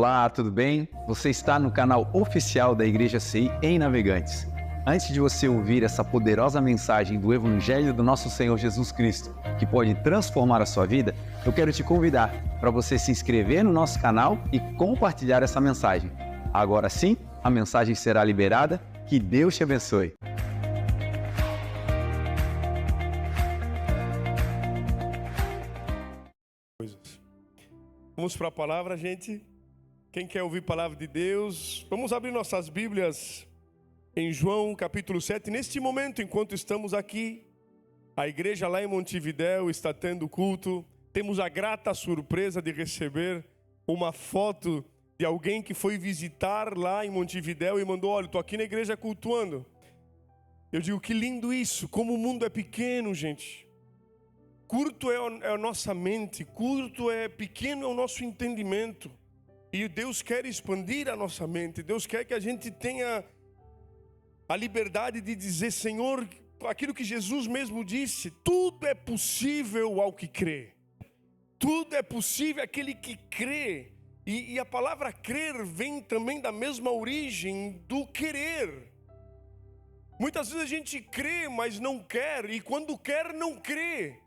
Olá, tudo bem? Você está no canal oficial da Igreja CI em Navegantes. Antes de você ouvir essa poderosa mensagem do Evangelho do nosso Senhor Jesus Cristo, que pode transformar a sua vida, eu quero te convidar para você se inscrever no nosso canal e compartilhar essa mensagem. Agora sim, a mensagem será liberada. Que Deus te abençoe. Vamos para a palavra, gente. Quem quer ouvir a palavra de Deus, vamos abrir nossas Bíblias em João capítulo 7. Neste momento, enquanto estamos aqui, a igreja lá em Montevidéu está tendo culto. Temos a grata surpresa de receber uma foto de alguém que foi visitar lá em Montevidéu e mandou: olha, estou aqui na igreja cultuando. Eu digo, que lindo isso, como o mundo é pequeno, gente. Curto é a nossa mente, curto é pequeno é o nosso entendimento. E Deus quer expandir a nossa mente. Deus quer que a gente tenha a liberdade de dizer: Senhor, aquilo que Jesus mesmo disse, tudo é possível ao que crê. Tudo é possível àquele que crê. E a palavra crer vem também da mesma origem do querer. Muitas vezes a gente crê, mas não quer. E quando quer, não crê.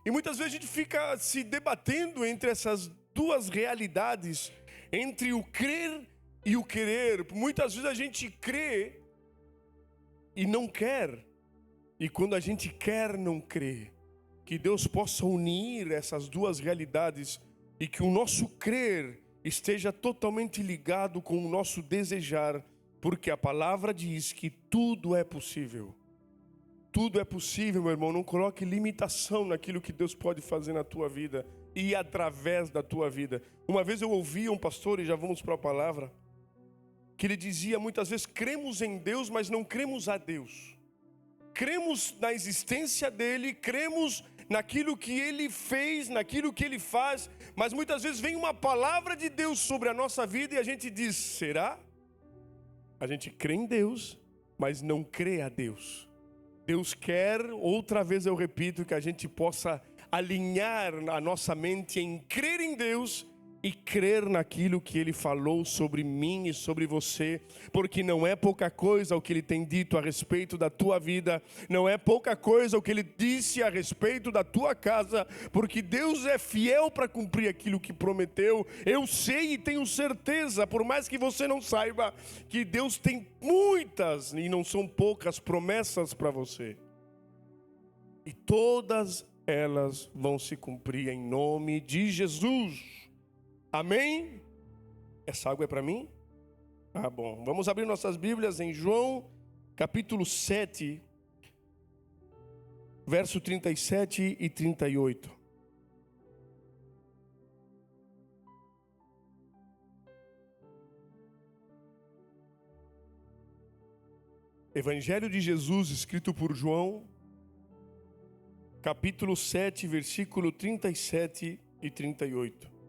E muitas vezes a gente fica se debatendo entre essas duas realidades, entre o crer e o querer. Muitas vezes a gente crê e não quer. E quando a gente quer, não crê. Que Deus possa unir essas duas realidades e que o nosso crer esteja totalmente ligado com o nosso desejar, porque a palavra diz que tudo é possível. Tudo é possível, meu irmão. Não coloque limitação naquilo que Deus pode fazer na tua vida e através da tua vida. Uma vez eu ouvi um pastor, e já vamos para a palavra, que ele dizia muitas vezes: cremos em Deus, mas não cremos a Deus. Cremos na existência dele, cremos naquilo que ele fez, naquilo que ele faz, mas muitas vezes vem uma palavra de Deus sobre a nossa vida e a gente diz: será? A gente crê em Deus, mas não crê a Deus. Deus quer, outra vez eu repito, que a gente possa alinhar a nossa mente em crer em Deus e crer naquilo que Ele falou sobre mim e sobre você, porque não é pouca coisa o que Ele tem dito a respeito da tua vida, não é pouca coisa o que Ele disse a respeito da tua casa, porque Deus é fiel para cumprir aquilo que prometeu. Eu sei e tenho certeza, por mais que você não saiba, que Deus tem muitas, e não são poucas, promessas para você, e todas elas vão se cumprir em nome de Jesus. Amém? Essa água é para mim? Ah, bom. Vamos abrir nossas Bíblias em João, capítulo 7, verso 37 e 38. Evangelho de Jesus, escrito por João, capítulo 7, versículo 37 e 38.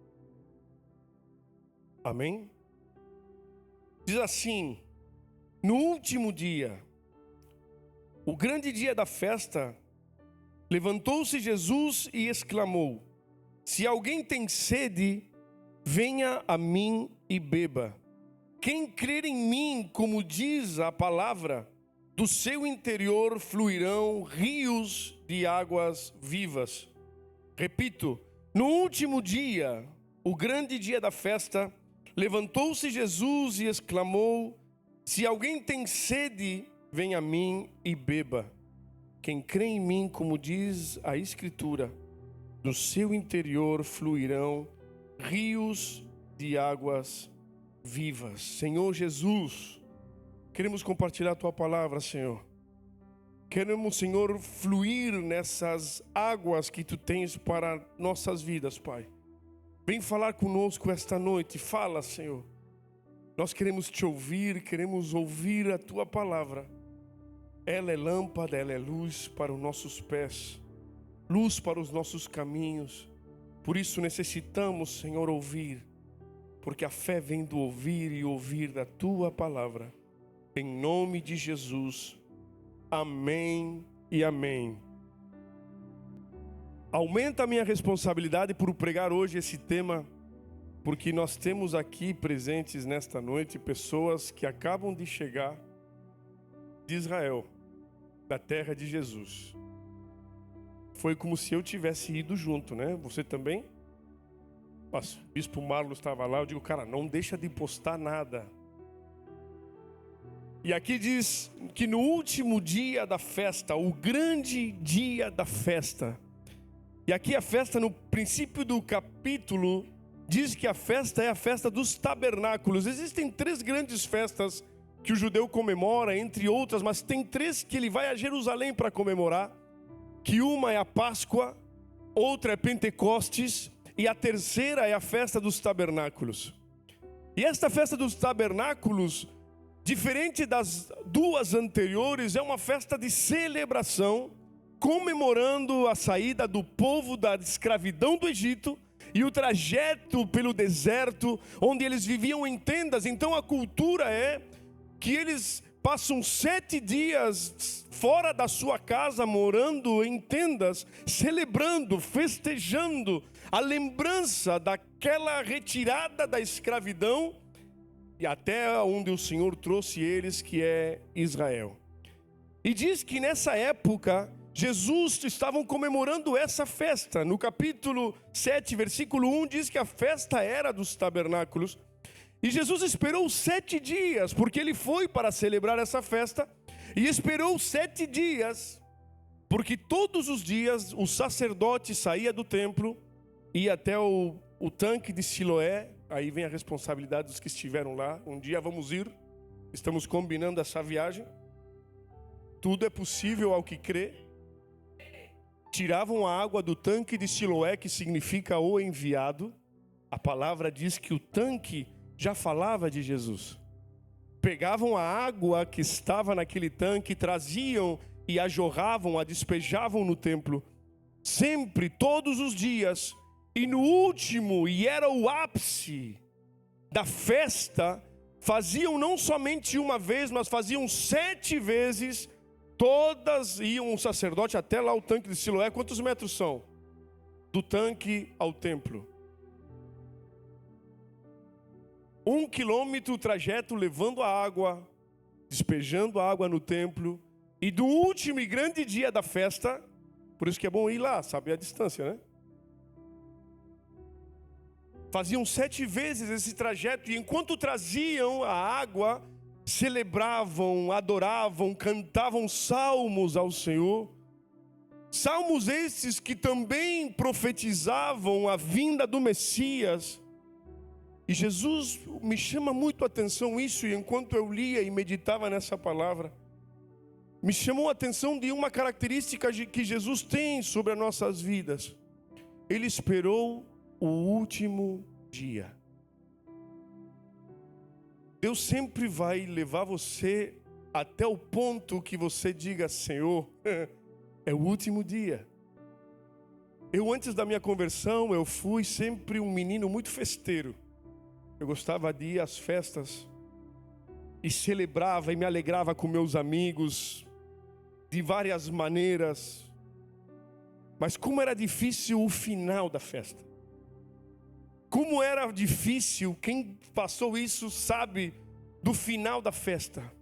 Amém? Diz assim: no último dia, o grande dia da festa, levantou-se Jesus e exclamou: se alguém tem sede, venha a mim e beba. Quem crer em mim, como diz a palavra, do seu interior fluirão rios de águas vivas. Repito, no último dia, o grande dia da festa, levantou-se Jesus e exclamou: se alguém tem sede, venha a mim e beba. Quem crê em mim, como diz a Escritura, do seu interior fluirão rios de águas vivas. Senhor Jesus, queremos compartilhar a tua palavra, Senhor. Queremos, Senhor, fluir nessas águas que tu tens para nossas vidas, Pai. Vem falar conosco esta noite. Fala, Senhor. Nós queremos te ouvir, queremos ouvir a tua palavra. Ela é lâmpada, ela é luz para os nossos pés, luz para os nossos caminhos. Por isso necessitamos, Senhor, ouvir, porque a fé vem do ouvir e ouvir da tua palavra. Em nome de Jesus. Amém e amém. Aumenta a minha responsabilidade por pregar hoje esse tema porque nós temos aqui presentes nesta noite pessoas que acabam de chegar de Israel, da terra de Jesus. Foi como se eu tivesse ido junto, né? Você também? O bispo Marlos estava lá, eu digo, cara, não deixa de postar nada. E aqui diz que no último dia da festa, o grande dia da festa, e aqui a festa no princípio do capítulo, diz que a festa é a festa dos tabernáculos. Existem 3 grandes festas que o judeu comemora, entre outras, mas tem 3 que ele vai a Jerusalém para comemorar, que uma é a Páscoa, outra é Pentecostes, e a terceira é a festa dos tabernáculos. E esta festa dos tabernáculos, diferente das 2 anteriores, é uma festa de celebração, comemorando a saída do povo da escravidão do Egito e o trajeto pelo deserto, onde eles viviam em tendas. Então a cultura é que eles passam 7 dias fora da sua casa, morando em tendas, celebrando, festejando a lembrança daquela retirada da escravidão e até onde o Senhor trouxe eles, que é Israel. E diz que nessa época, Jesus estavam comemorando essa festa. No capítulo 7, versículo 1, diz que a festa era dos tabernáculos. E Jesus esperou 7 dias, porque ele foi para celebrar essa festa. E esperou 7 dias, porque todos os dias o sacerdote saía do templo, ia até o tanque de Siloé. Aí vem a responsabilidade dos que estiveram lá. Um dia vamos ir, estamos combinando essa viagem. Tudo é possível ao que crê. Tiravam a água do tanque de Siloé, que significa o enviado. A palavra diz que o tanque já falava de Jesus. Pegavam a água que estava naquele tanque, traziam e a jorravam, a despejavam no templo. Sempre, todos os dias. E no último, e era o ápice da festa, faziam não somente uma vez, mas faziam 7 vezes. Todas iam um sacerdote até lá o tanque de Siloé. Quantos metros são? Do tanque ao templo. 1 quilômetro o trajeto levando a água, despejando a água no templo. E do último e grande dia da festa, por isso que é bom ir lá, saber a distância, né? Faziam 7 vezes esse trajeto, e enquanto traziam a água, celebravam, adoravam, cantavam salmos ao Senhor. Salmos esses que também profetizavam a vinda do Messias. E Jesus me chama muito a atenção isso, e enquanto eu lia e meditava nessa palavra, me chamou a atenção de uma característica que Jesus tem sobre as nossas vidas. Ele esperou o último dia. Deus sempre vai levar você até o ponto que você diga: Senhor, é o último dia. Eu, antes da minha conversão, eu fui sempre um menino muito festeiro. Eu gostava de ir às festas e celebrava e me alegrava com meus amigos de várias maneiras. Mas como era difícil o final da festa. Como era difícil, quem passou isso sabe do final da festa.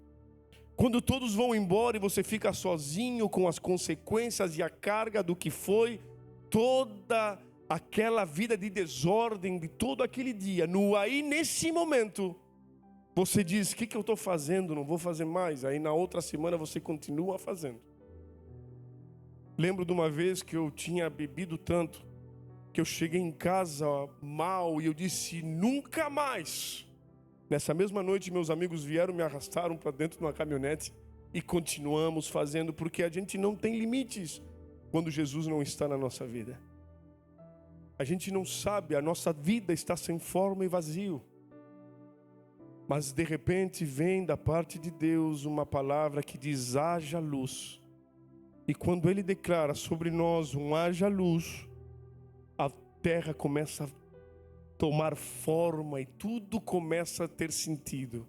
Quando todos vão embora e você fica sozinho com as consequências e a carga do que foi toda aquela vida de desordem de todo aquele dia. Aí nesse momento você diz: o que eu estou fazendo? Não vou fazer mais. Aí na outra semana você continua fazendo. Lembro de uma vez que eu tinha bebido tanto que eu cheguei em casa mal e eu disse: nunca mais. Nessa mesma noite meus amigos vieram, me arrastaram para dentro de uma caminhonete e continuamos fazendo, porque a gente não tem limites quando Jesus não está na nossa vida. A gente não sabe, a nossa vida está sem forma e vazio. Mas de repente vem da parte de Deus uma palavra que diz: haja luz. E quando Ele declara sobre nós um haja luz, a terra começa a tomar forma e tudo começa a ter sentido.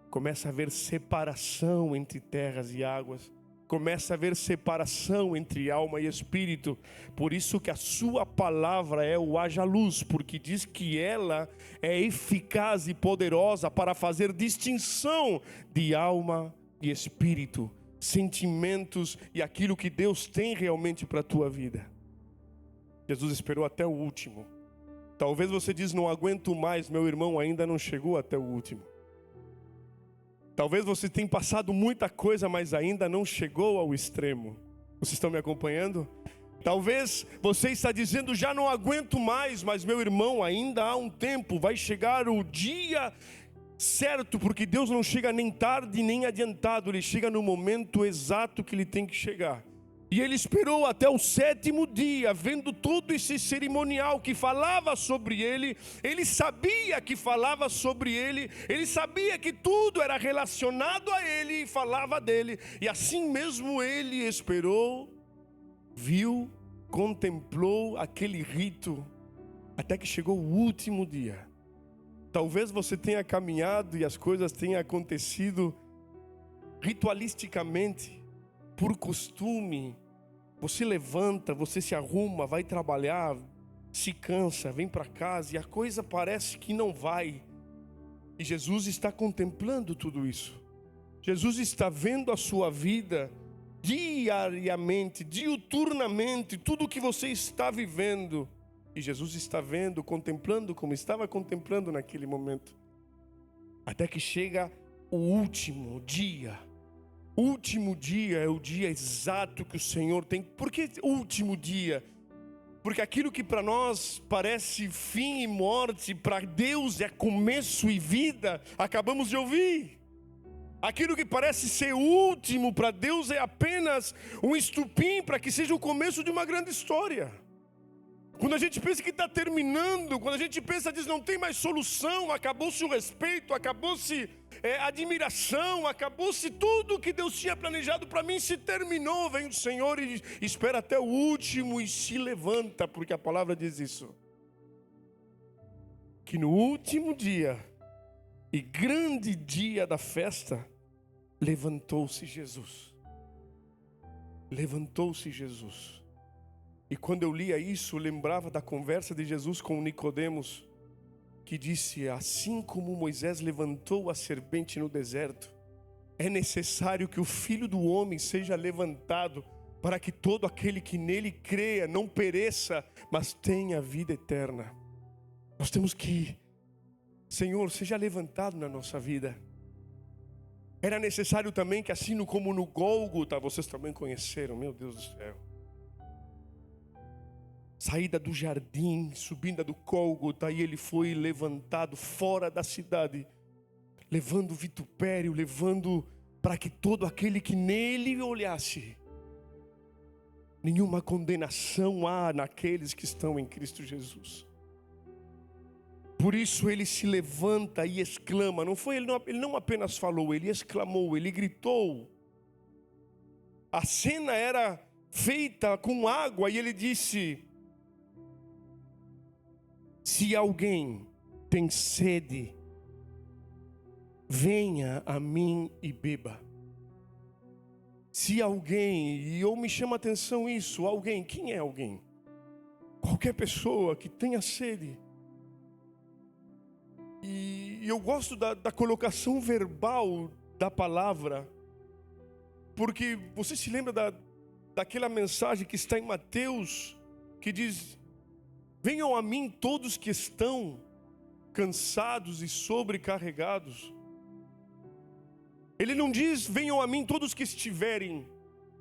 Começa a haver separação entre terras e águas. Começa a haver separação entre alma e espírito. Por isso que a sua palavra é o haja luz, porque diz que ela é eficaz e poderosa para fazer distinção de alma e espírito, sentimentos e aquilo que Deus tem realmente para a tua vida. Jesus esperou até o último. Talvez você diz, não aguento mais, meu irmão ainda não chegou até o último. Talvez você tenha passado muita coisa, mas ainda não chegou ao extremo. Vocês estão me acompanhando? Talvez você está dizendo, já não aguento mais, mas meu irmão, ainda há um tempo, vai chegar o dia certo, porque Deus não chega nem tarde nem adiantado, Ele chega no momento exato que Ele tem que chegar. E Ele esperou até o 7º dia, vendo todo esse cerimonial que falava sobre Ele. Ele sabia que falava sobre Ele. Ele sabia que tudo era relacionado a Ele e falava dele. E assim mesmo Ele esperou, viu, contemplou aquele rito, até que chegou o último dia. Talvez você tenha caminhado e as coisas tenham acontecido ritualisticamente, por costume. Você levanta, você se arruma, vai trabalhar, se cansa, vem para casa e a coisa parece que não vai. E Jesus está contemplando tudo isso. Jesus está vendo a sua vida diariamente, diuturnamente, tudo o que você está vivendo. E Jesus está vendo, contemplando como estava contemplando naquele momento. Até que chega o último dia. O último dia é o dia exato que o Senhor tem. Por que último dia? Porque aquilo que para nós parece fim e morte, para Deus é começo e vida. Acabamos de ouvir. Aquilo que parece ser último, para Deus é apenas um estupim para que seja o começo de uma grande história. Quando a gente pensa que está terminando, quando a gente pensa, diz, não tem mais solução, acabou-se o respeito, acabou-se a admiração, acabou-se tudo que Deus tinha planejado para mim, se terminou, vem o Senhor e espera até o último e se levanta, porque a palavra diz isso. Que no último dia e grande dia da festa, levantou-se Jesus. Levantou-se Jesus. E quando eu lia isso, eu lembrava da conversa de Jesus com Nicodemos, que disse, assim como Moisés levantou a serpente no deserto, é necessário que o Filho do Homem seja levantado, para que todo aquele que nele creia não pereça, mas tenha vida eterna. Nós temos que, Senhor, seja levantado na nossa vida. Era necessário também que assim como no Gólgota, vocês também conheceram, meu Deus do céu. Saída do jardim, subida do Gólgota, e ele foi levantado fora da cidade, levando vitupério, levando para que todo aquele que nele olhasse, nenhuma condenação há naqueles que estão em Cristo Jesus. Por isso ele se levanta e exclama, ele não apenas falou, ele exclamou, ele gritou. A cena era feita com água e ele disse, se alguém tem sede, venha a mim e beba. Se alguém, e eu me chama a atenção isso, alguém, quem é alguém? Qualquer pessoa que tenha sede. E eu gosto da colocação verbal da palavra, porque você se lembra daquela mensagem que está em Mateus, que diz, venham a mim todos que estão cansados e sobrecarregados. Ele não diz, venham a mim todos que estiverem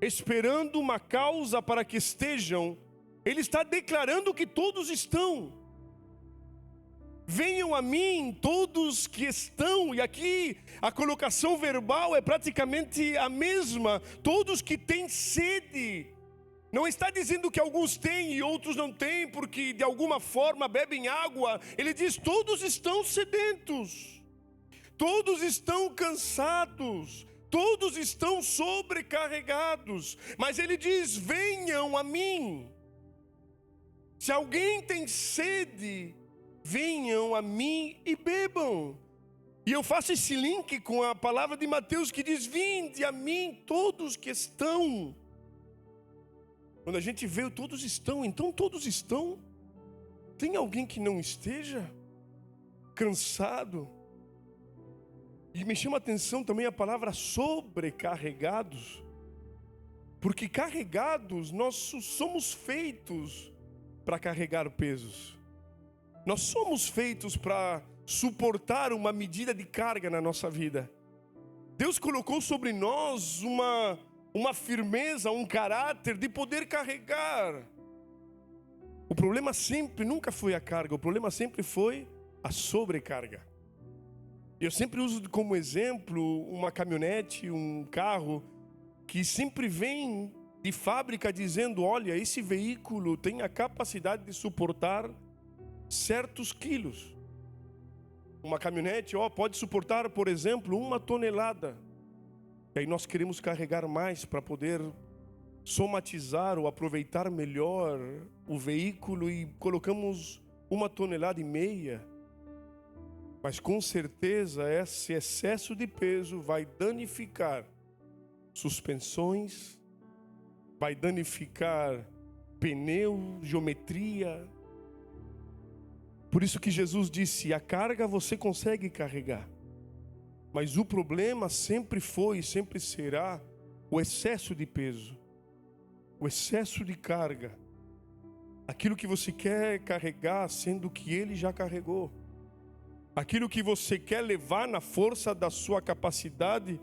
esperando uma causa para que estejam. Ele está declarando que todos estão. Venham a mim todos que estão, e aqui a colocação verbal é praticamente a mesma, todos que têm sede. Não está dizendo que alguns têm e outros não têm, porque de alguma forma bebem água. Ele diz, todos estão sedentos, todos estão cansados, todos estão sobrecarregados. Mas ele diz, venham a mim. Se alguém tem sede, venham a mim e bebam. E eu faço esse link com a palavra de Mateus que diz: vinde a mim todos que estão. Quando a gente vê todos estão, então todos estão. Tem alguém que não esteja cansado? E me chama a atenção também a palavra sobrecarregados. Porque carregados, nós somos feitos para carregar pesos. Nós somos feitos para suportar uma medida de carga na nossa vida. Deus colocou sobre nós uma firmeza, um caráter de poder carregar. O problema nunca foi a carga, o problema sempre foi a sobrecarga. Eu sempre uso como exemplo uma caminhonete, um carro, que sempre vem de fábrica dizendo: olha, esse veículo tem a capacidade de suportar certos quilos. Uma caminhonete pode suportar, por exemplo, 1 tonelada. E aí nós queremos carregar mais para poder somatizar ou aproveitar melhor o veículo e colocamos 1,5 toneladas. Mas com certeza esse excesso de peso vai danificar suspensões, vai danificar pneu, geometria. Por isso que Jesus disse: a carga você consegue carregar, mas o problema sempre foi e sempre será o excesso de peso, o excesso de carga, aquilo que você quer carregar sendo que Ele já carregou, aquilo que você quer levar na força da sua capacidade,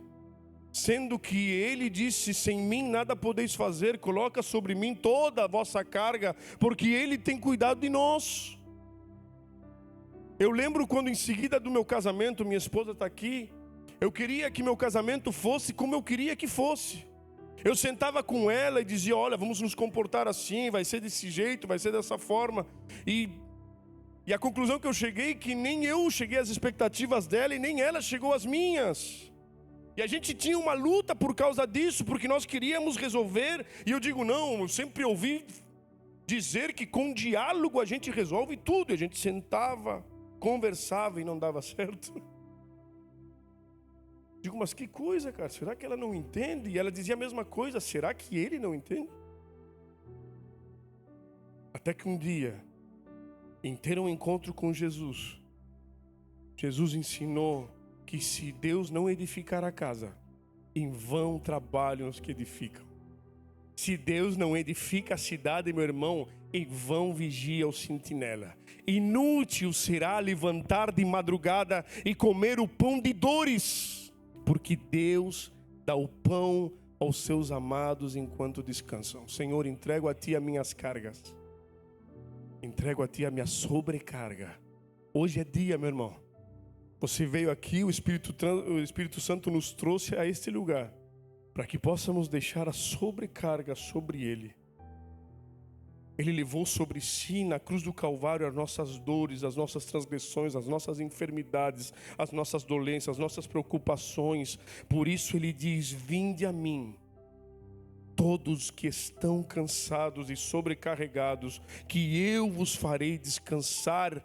sendo que Ele disse: sem mim nada podeis fazer, coloca sobre mim toda a vossa carga, porque Ele tem cuidado de nós. Eu lembro quando em seguida do meu casamento, minha esposa está aqui, eu queria que meu casamento fosse como eu queria que fosse. Eu sentava com ela e dizia: olha, vamos nos comportar assim, vai ser desse jeito, vai ser dessa forma. E a conclusão que eu cheguei, que nem eu cheguei às expectativas dela e nem ela chegou às minhas. E a gente tinha uma luta por causa disso, porque nós queríamos resolver. E eu digo: não, eu sempre ouvi dizer que com diálogo a gente resolve tudo. E a gente sentava, conversava e não dava certo. Digo: mas que coisa, cara, será que ela não entende? E ela dizia a mesma coisa: será que ele não entende? Até que um dia, em ter um encontro com Jesus, Jesus ensinou que se Deus não edificar a casa, em vão trabalham os que edificam. Se Deus não edifica a cidade, meu irmão, em vão vigia o sentinela. Inútil será levantar de madrugada e comer o pão de dores, porque Deus dá o pão aos seus amados enquanto descansam. Senhor, entrego a Ti as minhas cargas, entrego a Ti a minha sobrecarga. Hoje é dia, meu irmão. Você veio aqui, o Espírito Santo nos trouxe a este lugar para que possamos deixar a sobrecarga sobre Ele. Ele levou sobre si na cruz do Calvário as nossas dores, as nossas transgressões, as nossas enfermidades, as nossas dolências, as nossas preocupações. Por isso Ele diz: vinde a mim, todos que estão cansados e sobrecarregados, que eu vos farei descansar.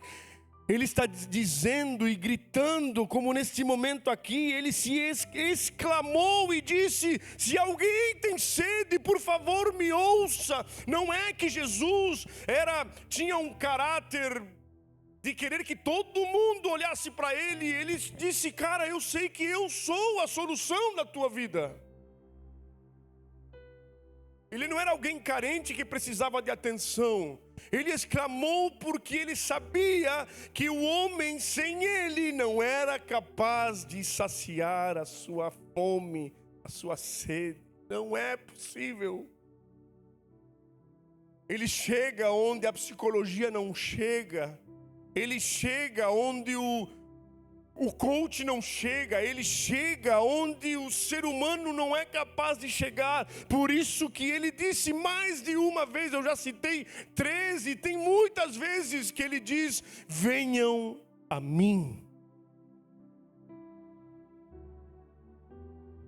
Ele está dizendo e gritando, como neste momento aqui, ele se exclamou e disse: se alguém tem sede, por favor me ouça. Não é que Jesus tinha um caráter de querer que todo mundo olhasse para ele. Ele disse: cara, eu sei que eu sou a solução da tua vida. Ele não era alguém carente que precisava de atenção. Ele exclamou porque ele sabia que o homem sem ele não era capaz de saciar a sua fome, a sua sede. Não é possível. Ele chega onde a psicologia não chega. Ele chega onde o coach não chega. Ele chega onde o ser humano não é capaz de chegar. Por isso que ele disse mais de uma vez, eu já citei 13, tem muitas vezes que ele diz: venham a mim.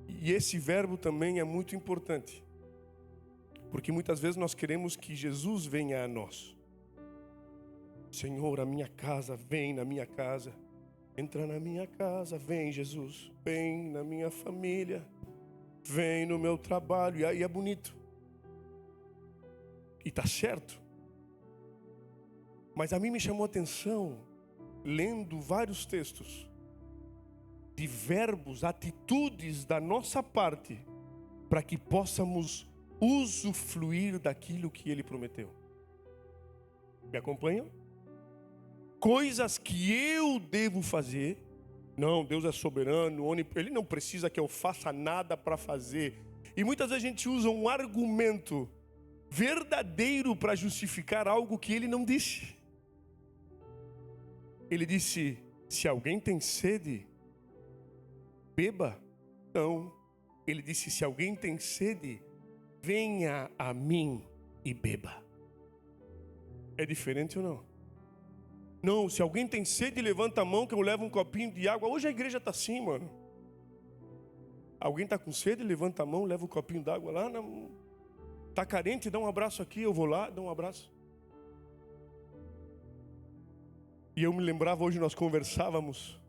E esse verbo também é muito importante, porque muitas vezes nós queremos que Jesus venha a nós. Senhor, a minha casa, vem na minha casa. Entra na minha casa, vem Jesus, vem na minha família, vem no meu trabalho. E aí é bonito. E tá certo. Mas a mim me chamou a atenção, lendo vários textos, de verbos, atitudes da nossa parte, para que possamos usufruir daquilo que Ele prometeu. Me acompanham? Coisas que eu devo fazer. Não, Deus é soberano, Ele não precisa que eu faça nada para fazer. E muitas vezes a gente usa um argumento verdadeiro para justificar algo que Ele não disse. Ele disse: se alguém tem sede, beba. Não. Ele disse: se alguém tem sede, venha a mim e beba. É diferente ou não? Não, se alguém tem sede, levanta a mão que eu levo um copinho de água. Hoje a igreja está assim, mano. Alguém está com sede, levanta a mão, leva um copinho d'água lá. Está carente, dá um abraço aqui, eu vou lá, dá um abraço. E eu me lembrava, hoje nós conversávamos,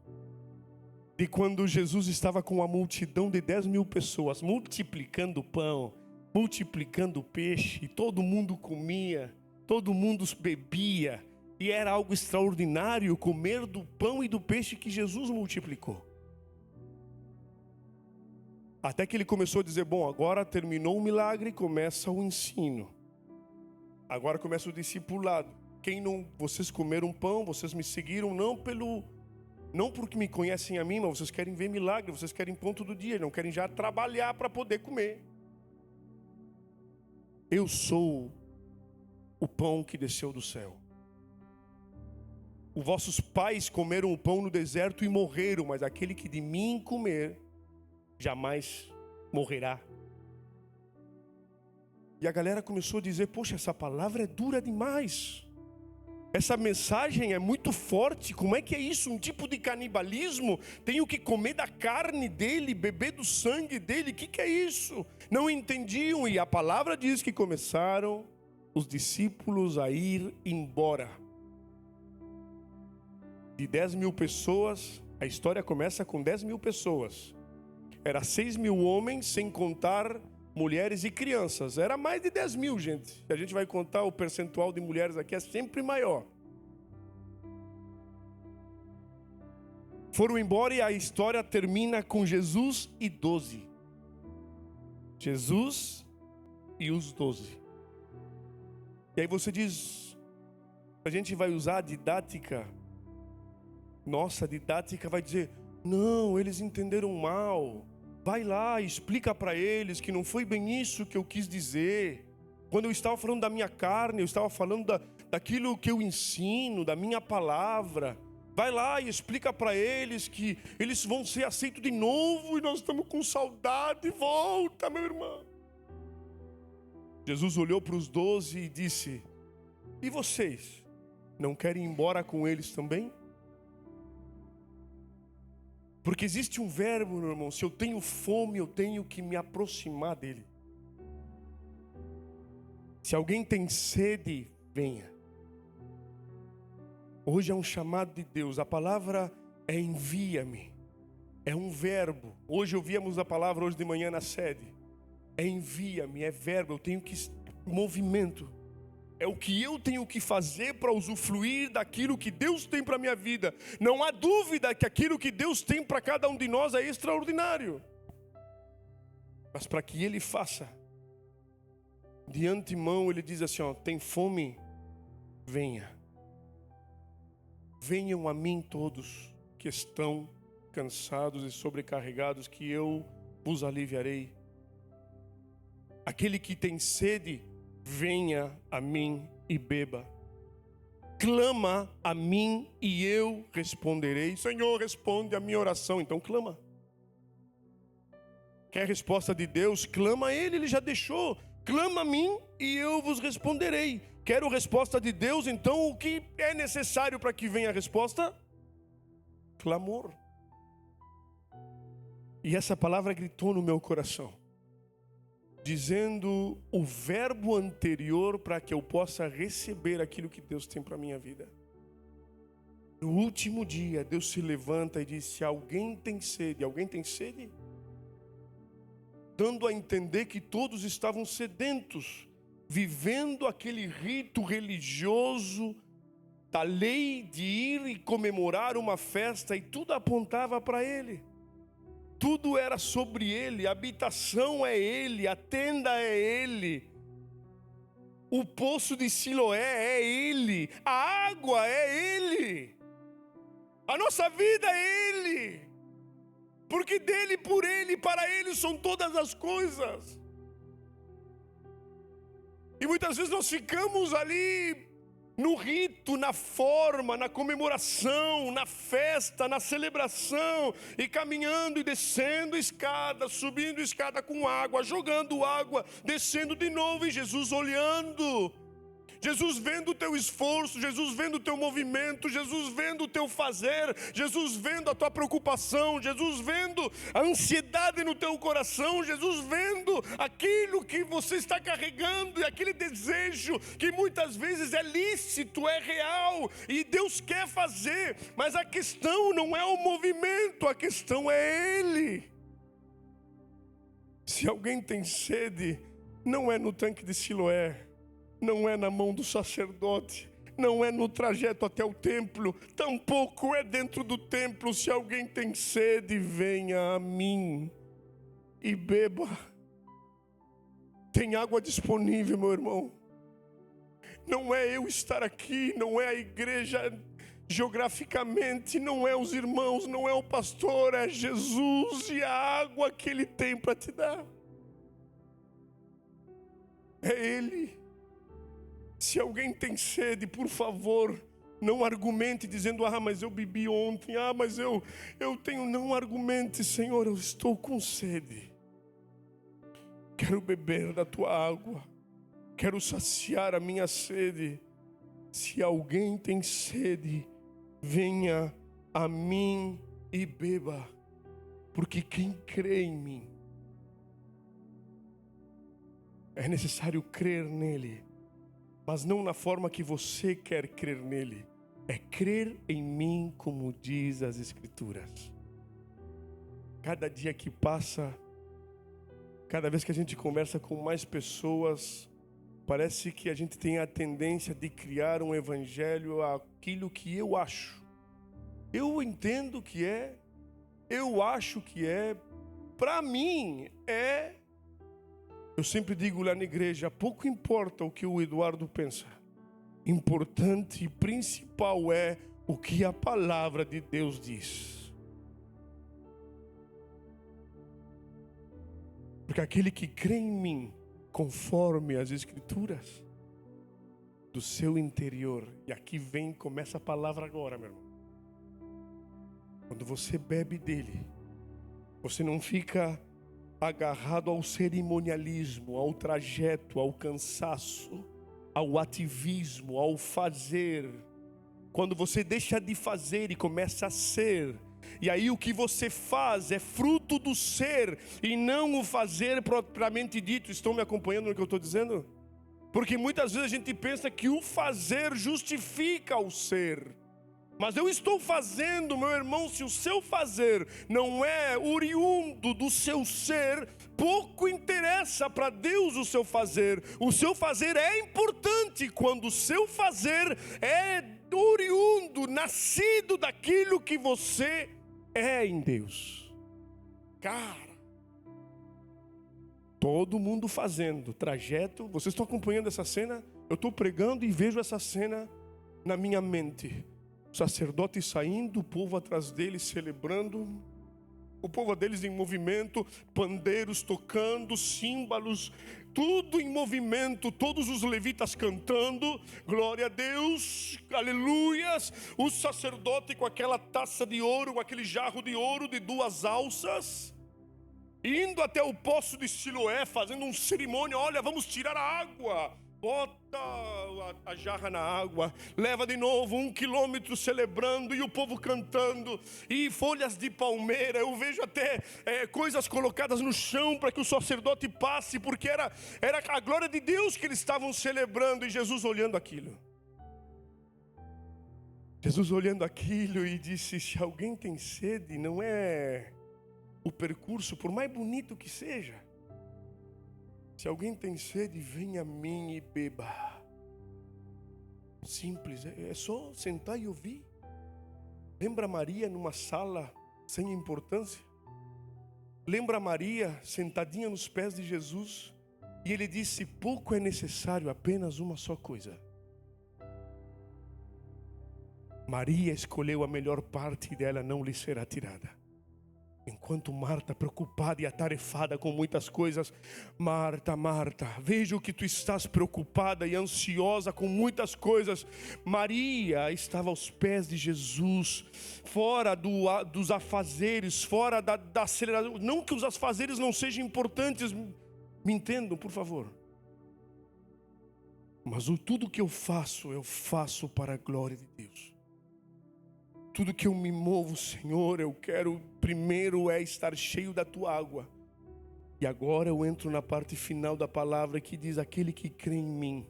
de quando Jesus estava com uma multidão de 10.000 pessoas, multiplicando o pão, multiplicando o peixe, e todo mundo comia, todo mundo bebia. E era algo extraordinário comer do pão e do peixe que Jesus multiplicou. Até que ele começou a dizer: bom, agora terminou o milagre, começa o ensino. Agora começa o discipulado. Vocês comeram pão, vocês me seguiram não porque me conhecem a mim, mas vocês querem ver milagre, vocês querem pão todo dia, não querem já trabalhar para poder comer. Eu sou o pão que desceu do céu. Os vossos pais comeram o pão no deserto e morreram, mas aquele que de mim comer, jamais morrerá. E a galera começou a dizer: poxa, essa palavra é dura demais. Essa mensagem é muito forte. Como é que é isso? Um tipo de canibalismo? Tenho que comer da carne dele, beber do sangue dele? O que é isso? Não entendiam. E a palavra diz que começaram os discípulos a ir embora. De 10.000 pessoas, a história começa com 10.000 pessoas. Era 6.000 homens, sem contar mulheres e crianças. Era mais de 10.000, gente. A gente vai contar o percentual de mulheres aqui, é sempre maior. Foram embora e a história termina com Jesus e 12. Jesus e os 12. E aí você diz: a gente vai usar a didática. Nossa, a didática vai dizer: não, eles entenderam mal. Vai lá, explica para eles que não foi bem isso que eu quis dizer. Quando eu estava falando da minha carne, eu estava falando daquilo que eu ensino, da minha palavra. Vai lá e explica para eles que eles vão ser aceitos de novo e nós estamos com saudade. Volta, meu irmão. Jesus olhou para os 12 e disse: e vocês, não querem ir embora com eles também? Porque existe um verbo, meu irmão: se eu tenho fome, eu tenho que me aproximar dele. Se alguém tem sede, venha. Hoje é um chamado de Deus. A palavra é envia-me. É um verbo. Hoje ouvíamos a palavra hoje de manhã na sede. É envia-me, é verbo. Eu tenho que movimento. É o que eu tenho que fazer para usufruir daquilo que Deus tem para a minha vida. Não há dúvida que aquilo que Deus tem para cada um de nós é extraordinário. Mas para que Ele faça, de antemão Ele diz assim: tem fome? Venha. Venham a mim todos que estão cansados e sobrecarregados, que eu vos aliviarei. Aquele que tem sede, venha a mim e beba. Clama a mim e eu responderei. Senhor, responde a minha oração. Então clama. Quer resposta de Deus? Clama a Ele, Ele já deixou. Clama a mim e eu vos responderei. Quero resposta de Deus, então o que é necessário para que venha a resposta? Clamor. E essa palavra gritou no meu coração, dizendo o verbo anterior para que eu possa receber aquilo que Deus tem para a minha vida. No último dia, Deus se levanta e diz: se alguém tem sede, alguém tem sede? Dando a entender que todos estavam sedentos, vivendo aquele rito religioso da lei de ir e comemorar uma festa, e tudo apontava para ele. Tudo era sobre ele, a habitação é ele, a tenda é ele, o poço de Siloé é ele, a água é ele, a nossa vida é ele, porque dele, por ele, para ele são todas as coisas. E muitas vezes nós ficamos ali no rito, na forma, na comemoração, na festa, na celebração, e caminhando e descendo escada, subindo escada com água, jogando água, descendo de novo, e Jesus olhando, Jesus vendo o teu esforço, Jesus vendo o teu movimento, Jesus vendo o teu fazer, Jesus vendo a tua preocupação, Jesus vendo a ansiedade no teu coração, Jesus vendo aquilo que você está carregando, e aquele desejo que muitas vezes é lícito, é real, e Deus quer fazer, mas a questão não é o movimento, a questão é Ele. Se alguém tem sede, não é no tanque de Siloé, não é na mão do sacerdote, não é no trajeto até o templo, tampouco é dentro do templo. Se alguém tem sede, venha a mim e beba. Tem água disponível, meu irmão. Não é eu estar aqui, não é a igreja geograficamente, não é os irmãos, não é o pastor, é Jesus e a água que Ele tem para te dar. É Ele. Se alguém tem sede, por favor, não argumente dizendo: mas eu bebi ontem, mas eu tenho. Não argumente: Senhor, eu estou com sede, quero beber da tua água, quero saciar a minha sede. Se alguém tem sede, venha a mim e beba, porque quem crê em mim, é necessário crer nele, mas não na forma que você quer crer nele. É crer em mim, como diz as Escrituras. Cada dia que passa, cada vez que a gente conversa com mais pessoas, parece que a gente tem a tendência de criar um evangelho aquilo que eu acho. Eu entendo que é, eu acho que é, para mim é. Eu sempre digo lá na igreja: pouco importa o que o Eduardo pensa, importante e principal é o que a palavra de Deus diz. Porque aquele que crê em mim, conforme as Escrituras, do seu interior, e aqui começa a palavra agora, meu irmão. Quando você bebe dele, você não fica agarrado ao cerimonialismo, ao trajeto, ao cansaço, ao ativismo, ao fazer. Quando você deixa de fazer e começa a ser, e aí o que você faz é fruto do ser e não o fazer propriamente dito. Estão me acompanhando no que eu estou dizendo? Porque muitas vezes a gente pensa que o fazer justifica o ser. Mas eu estou fazendo, meu irmão, se o seu fazer não é oriundo do seu ser, pouco interessa para Deus o seu fazer. O seu fazer é importante quando o seu fazer é oriundo, nascido daquilo que você é em Deus. Cara, todo mundo fazendo trajeto. Vocês estão acompanhando essa cena? Eu estou pregando e vejo essa cena na minha mente. O sacerdote saindo, o povo atrás dele celebrando, o povo deles em movimento, pandeiros tocando, símbolos, tudo em movimento, todos os levitas cantando, glória a Deus, aleluias, o sacerdote com aquela taça de ouro, com aquele jarro de ouro de 2 alças, indo até o poço de Siloé, fazendo um cerimônia: olha, vamos tirar a água. Bota a jarra na água, leva de novo 1 quilômetro celebrando, e o povo cantando, e folhas de palmeira. Eu vejo até coisas colocadas no chão para que o sacerdote passe, porque era a glória de Deus que eles estavam celebrando, e Jesus olhando aquilo. Jesus olhando aquilo e disse: se alguém tem sede, não é o percurso, por mais bonito que seja. Se alguém tem sede, venha a mim e beba. Simples, é só sentar e ouvir. Lembra Maria numa sala sem importância? Lembra Maria sentadinha nos pés de Jesus? E ele disse: pouco é necessário, apenas uma só coisa. Maria escolheu a melhor parte dela, não lhe será tirada. Enquanto Marta, preocupada e atarefada com muitas coisas: Marta, Marta, vejo que tu estás preocupada e ansiosa com muitas coisas. Maria estava aos pés de Jesus, fora dos afazeres, fora da aceleração. Não que os afazeres não sejam importantes, me entendam, por favor. Mas tudo que eu faço para a glória de Deus. Tudo que eu me movo, Senhor, eu quero primeiro é estar cheio da Tua água. E agora eu entro na parte final da palavra que diz: aquele que crê em mim,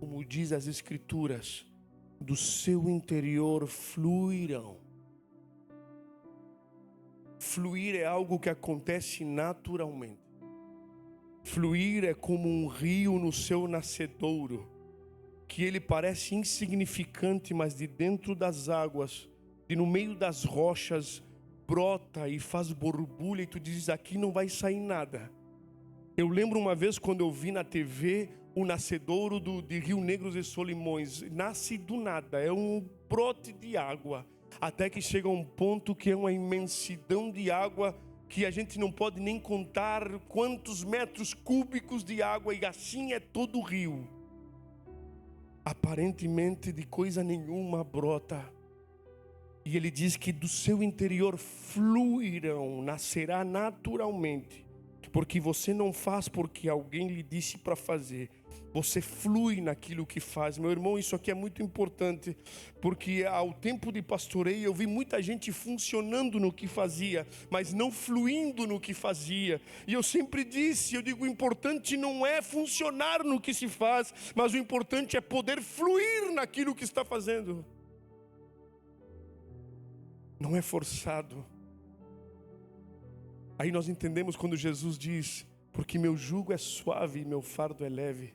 como diz as Escrituras, do seu interior fluirão. Fluir é algo que acontece naturalmente. Fluir é como um rio no seu nascedouro, que ele parece insignificante, mas de dentro das águas, e no meio das rochas, brota e faz borbulha, e tu dizes: aqui não vai sair nada. Eu lembro uma vez quando eu vi na TV o nascedouro de Rio Negro e Solimões. Nasce do nada, é um brote de água, até que chega um ponto que é uma imensidão de água, que a gente não pode nem contar quantos metros cúbicos de água, e assim é todo o rio. Aparentemente de coisa nenhuma brota. E ele diz que do seu interior fluirão, nascerá naturalmente. Porque você não faz porque alguém lhe disse para fazer. Você flui naquilo que faz. Meu irmão, isso aqui é muito importante. Porque ao tempo de pastoreio eu vi muita gente funcionando no que fazia, mas não fluindo no que fazia. E eu sempre disse, eu digo, o importante não é funcionar no que se faz, mas o importante é poder fluir naquilo que está fazendo. Não é forçado. Aí nós entendemos quando Jesus diz: porque meu jugo é suave e meu fardo é leve.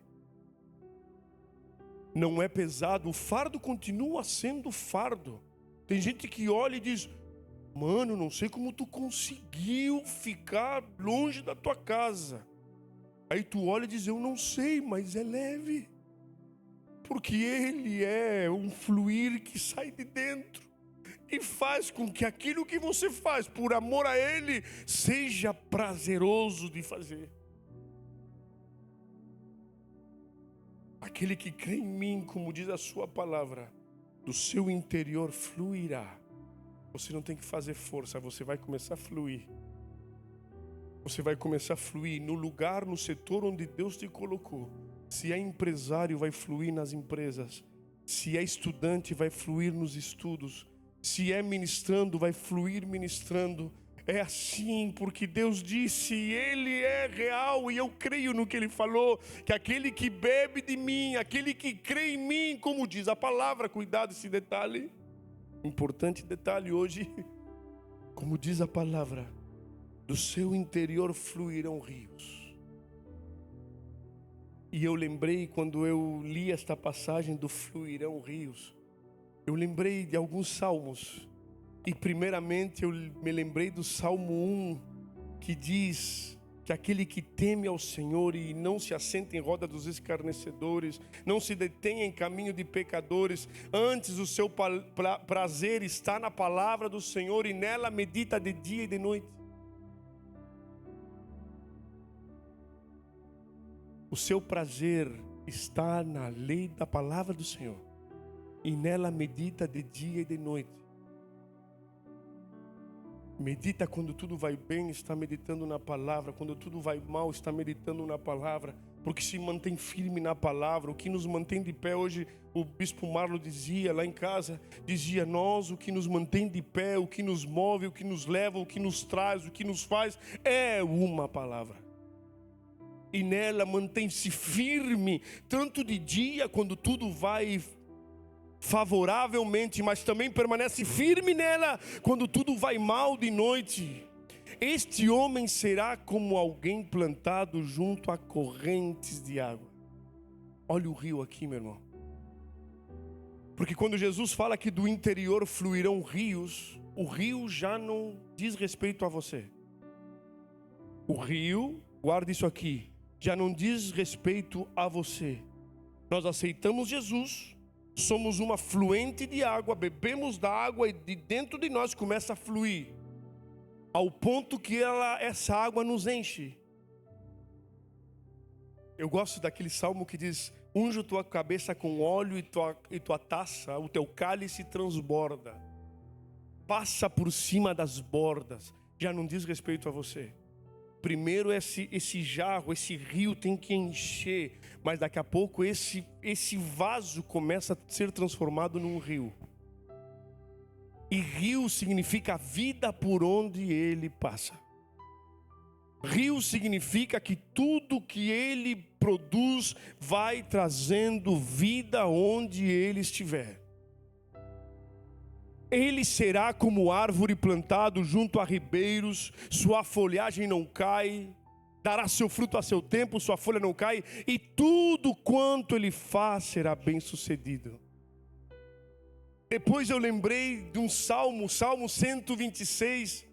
Não é pesado, o fardo continua sendo fardo. Tem gente que olha e diz: mano, não sei como tu conseguiu ficar longe da tua casa. Aí tu olha e diz: eu não sei, mas é leve. Porque ele é um fluir que sai de dentro e faz com que aquilo que você faz por amor a Ele seja prazeroso de fazer. Aquele que crê em mim, como diz a sua palavra, do seu interior fluirá. Você não tem que fazer força, você vai começar a fluir. Você vai começar a fluir no lugar, no setor onde Deus te colocou. Se é empresário, vai fluir nas empresas. Se é estudante, vai fluir nos estudos. Se é ministrando, vai fluir ministrando. É assim, porque Deus disse, Ele é real, e eu creio no que Ele falou, que aquele que bebe de mim, aquele que crê em mim, como diz a palavra, cuidado esse detalhe, importante detalhe hoje, como diz a palavra, do seu interior fluirão rios. E eu lembrei, quando eu li esta passagem do fluirão rios, eu lembrei de alguns salmos. E primeiramente eu me lembrei do Salmo 1, que diz que aquele que teme ao Senhor e não se assenta em roda dos escarnecedores, não se detém em caminho de pecadores, antes o seu prazer está na palavra do Senhor e nela medita de dia e de noite. O seu prazer está na lei da palavra do Senhor e nela medita de dia e de noite. Medita quando tudo vai bem, está meditando na palavra. Quando tudo vai mal, está meditando na palavra. Porque se mantém firme na palavra. O que nos mantém de pé hoje, o bispo Marlo dizia lá em casa, dizia: nós, o que nos mantém de pé, o que nos move, o que nos leva, o que nos traz, o que nos faz, é uma palavra. E nela mantém-se firme, tanto de dia, quando tudo vai favoravelmente, mas também permanece firme nela quando tudo vai mal de noite. Este homem será como alguém plantado junto a correntes de água. Olha o rio aqui, meu irmão. Porque quando Jesus fala que do interior fluirão rios, o rio já não diz respeito a você. O rio, guarda isso aqui, já não diz respeito a você. Nós aceitamos Jesus, somos uma fluente de água, bebemos da água e de dentro de nós começa a fluir, ao ponto que essa água nos enche. Eu gosto daquele salmo que diz: unge tua cabeça com óleo e tua taça, o teu cálice transborda. Passa por cima das bordas. Já não diz respeito a você. Primeiro esse jarro, esse rio tem que encher, mas daqui a pouco esse vaso começa a ser transformado num rio. E rio significa vida por onde ele passa. Rio significa que tudo que ele produz vai trazendo vida onde ele estiver. Ele será como árvore plantado junto a ribeiros, sua folhagem não cai, dará seu fruto a seu tempo, sua folha não cai, e tudo quanto ele faz será bem sucedido. Depois eu lembrei de um salmo, Salmo 126,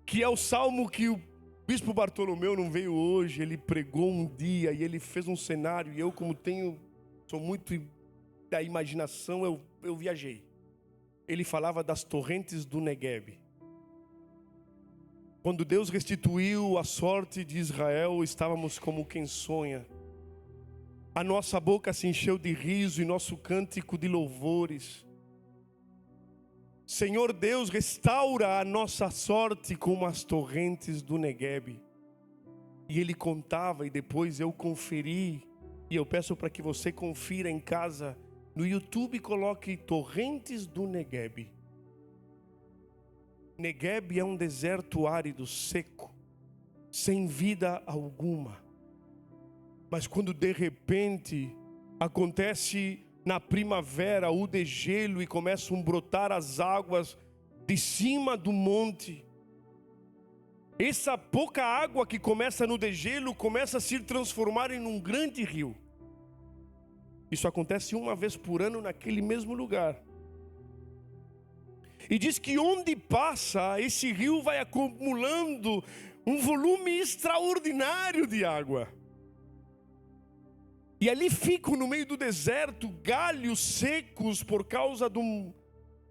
que é o salmo que o Bispo Bartolomeu não veio hoje, ele pregou um dia e ele fez um cenário, e eu sou muito da imaginação, eu viajei. Ele falava das torrentes do Negueb. Quando Deus restituiu a sorte de Israel, estávamos como quem sonha. A nossa boca se encheu de riso e nosso cântico de louvores. Senhor Deus, restaura a nossa sorte como as torrentes do Negueb. E ele contava, e depois eu conferi, e eu peço para que você confira em casa. No YouTube coloque torrentes do Negueb. Negueb é um deserto árido, seco, sem vida alguma. Mas quando de repente acontece na primavera o degelo e começam a brotar as águas de cima do monte, essa pouca água que começa no degelo começa a se transformar em um grande rio. Isso acontece uma vez por ano naquele mesmo lugar. E diz que onde passa, esse rio vai acumulando um volume extraordinário de água. E ali ficam no meio do deserto galhos secos por causa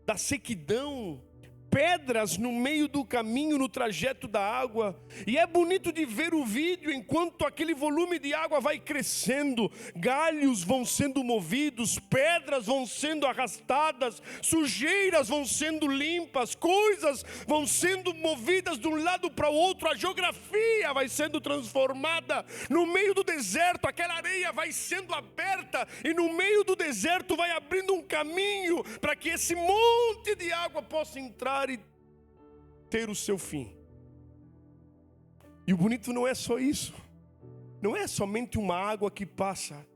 da sequidão, pedras no meio do caminho, no trajeto da água. E é bonito de ver o vídeo enquanto aquele volume de água vai crescendo, galhos vão sendo movidos, pedras vão sendo arrastadas, sujeiras vão sendo limpas, coisas vão sendo movidas de um lado para o outro, a geografia vai sendo transformada. No meio do deserto, aquela areia vai sendo aberta e no meio do deserto vai abrindo um caminho para que esse monte de água possa entrar e ter o seu fim. E o bonito não é só isso. Não é somente uma água que passa.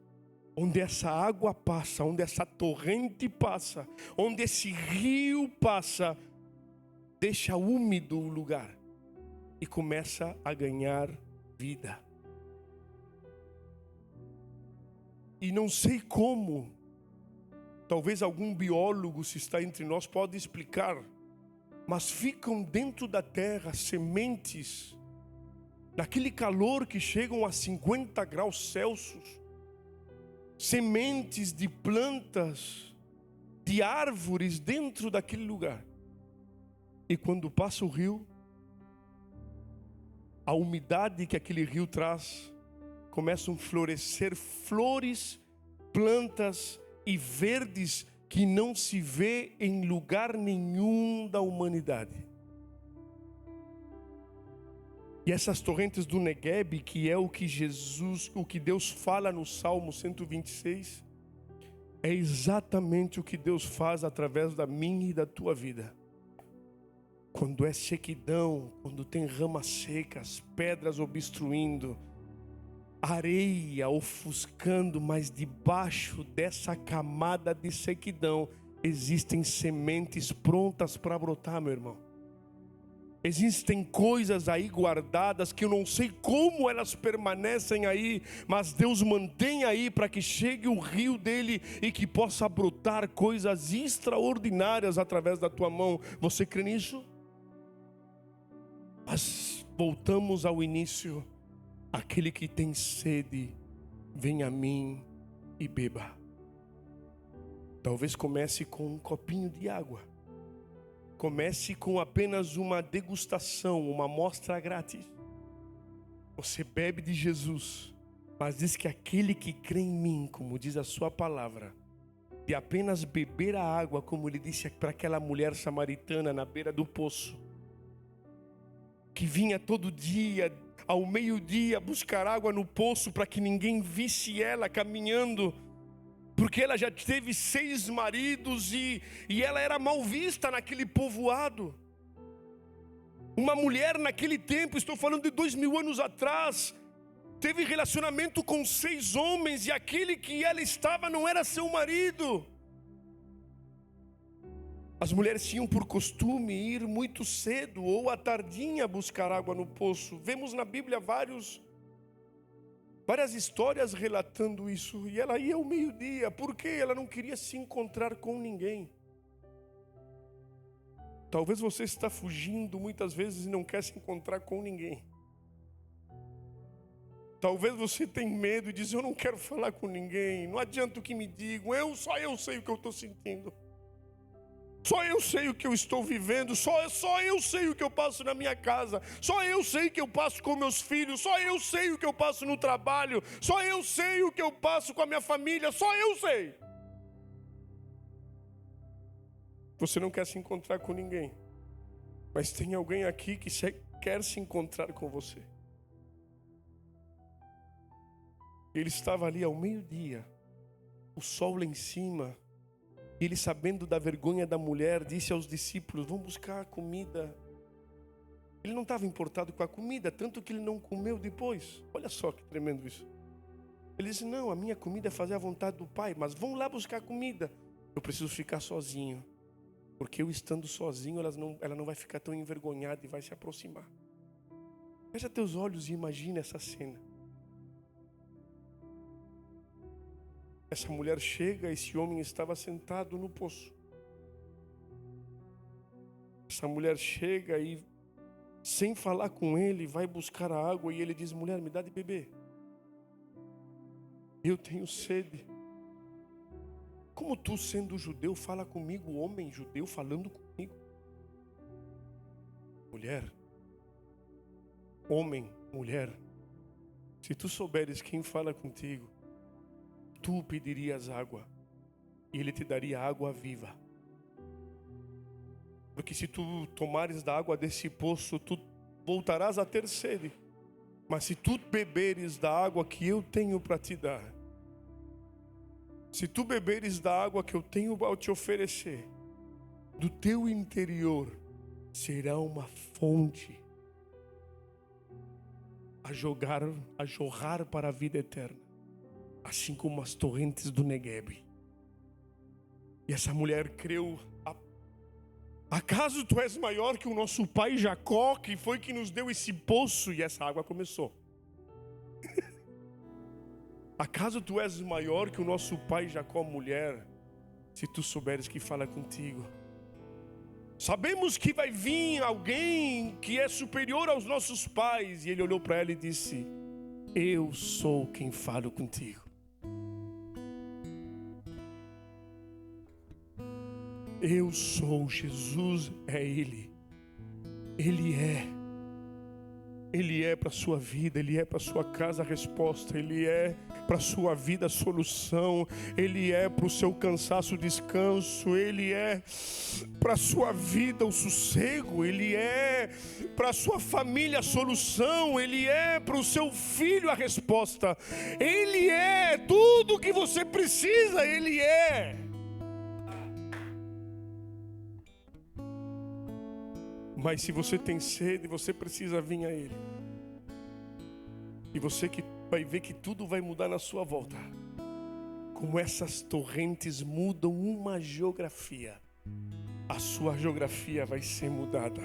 Onde essa água passa, onde essa torrente passa, onde esse rio passa, deixa úmido o lugar e começa a ganhar vida. E não sei como, talvez algum biólogo, se está entre nós, pode explicar, mas ficam dentro da terra sementes, naquele calor que chegam a 50 graus Celsius, sementes de plantas, de árvores dentro daquele lugar. E quando passa o rio, a umidade que aquele rio traz, começam a florescer flores, plantas e verdes que não se vê em lugar nenhum da humanidade. E essas torrentes do Negueb, que é o que Deus fala no Salmo 126, é exatamente o que Deus faz através da minha e da tua vida. Quando é sequidão, quando tem ramas secas, pedras obstruindo, areia ofuscando, mas debaixo dessa camada de sequidão existem sementes prontas para brotar, meu irmão. Existem coisas aí guardadas que eu não sei como elas permanecem aí, mas Deus mantém aí para que chegue o rio dele e que possa brotar coisas extraordinárias através da tua mão. Você crê nisso? Mas voltamos ao início. Aquele que tem sede, venha a mim e beba. Talvez comece com um copinho de água. Comece com apenas uma degustação, uma amostra grátis. Você bebe de Jesus, mas diz que aquele que crê em mim, como diz a sua palavra, de apenas beber a água, como ele disse para aquela mulher samaritana na beira do poço, que vinha todo dia, ao meio-dia, buscar água no poço para que ninguém visse ela caminhando, porque ela já teve 6 maridos e ela era mal vista naquele povoado. Uma mulher naquele tempo, estou falando de 2000 anos atrás, teve relacionamento com 6 homens e aquele que ela estava não era seu marido. As mulheres tinham por costume ir muito cedo ou à tardinha buscar água no poço. Vemos na Bíblia várias histórias relatando isso. E ela ia ao meio-dia, porque ela não queria se encontrar com ninguém. Talvez você está fugindo muitas vezes e não quer se encontrar com ninguém. Talvez você tenha medo e diz: eu não quero falar com ninguém, não adianta o que me digam, só eu sei o que eu estou sentindo. Só eu sei o que eu estou vivendo, só eu sei o que eu passo na minha casa, só eu sei o que eu passo com meus filhos, só eu sei o que eu passo no trabalho, só eu sei o que eu passo com a minha família, só eu sei. Você não quer se encontrar com ninguém, mas tem alguém aqui que quer se encontrar com você. Ele estava ali ao meio-dia, o sol lá em cima. Ele, sabendo da vergonha da mulher, disse aos discípulos: vão buscar comida. Ele não estava importado com a comida, tanto que ele não comeu depois. Olha só que tremendo isso. Ele disse: não, a minha comida é fazer a vontade do Pai, mas vão lá buscar comida. Eu preciso ficar sozinho, porque eu estando sozinho, ela não vai ficar tão envergonhada e vai se aproximar. Fecha teus olhos e imagina essa cena. Essa mulher chega, esse homem estava sentado no poço. Essa mulher chega e, sem falar com ele, vai buscar a água e ele diz: mulher, me dá de beber. Eu tenho sede. Como tu, sendo judeu, fala comigo, homem judeu, falando comigo? Mulher, homem, mulher, se tu souberes quem fala contigo, tu pedirias água e ele te daria água viva. Porque se tu tomares da água desse poço, tu voltarás a ter sede. Mas se tu beberes da água que eu tenho para te dar, se tu beberes da água que eu tenho para te oferecer, do teu interior será uma fonte a jorrar para a vida eterna, assim como as torrentes do Negueb. E essa mulher creu: acaso tu és maior que o nosso pai Jacó, que foi que nos deu esse poço? E essa água começou. Acaso tu és maior que o nosso pai Jacó? Mulher, se tu souberes que fala contigo, sabemos que vai vir alguém que é superior aos nossos pais. E ele olhou para ela e disse: eu sou quem falo contigo. Eu sou, Jesus é Ele. Ele é para a sua vida, Ele é para a sua casa a resposta, Ele é para a sua vida a solução, Ele é para o seu cansaço o descanso, Ele é para a sua vida o sossego, Ele é para a sua família a solução, Ele é para o seu filho a resposta, Ele é tudo o que você precisa, Ele é. Mas se você tem sede, você precisa vir a Ele. E você que vai ver que tudo vai mudar na sua volta. Como essas torrentes mudam uma geografia, a sua geografia vai ser mudada.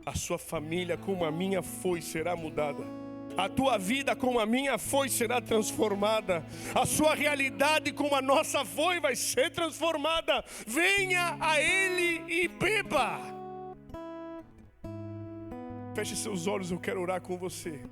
A sua família, como a minha foi, será mudada. A tua vida, como a minha foi, será transformada. A sua realidade, como a nossa foi, vai ser transformada. Venha a Ele e beba. Feche seus olhos, eu quero orar com você.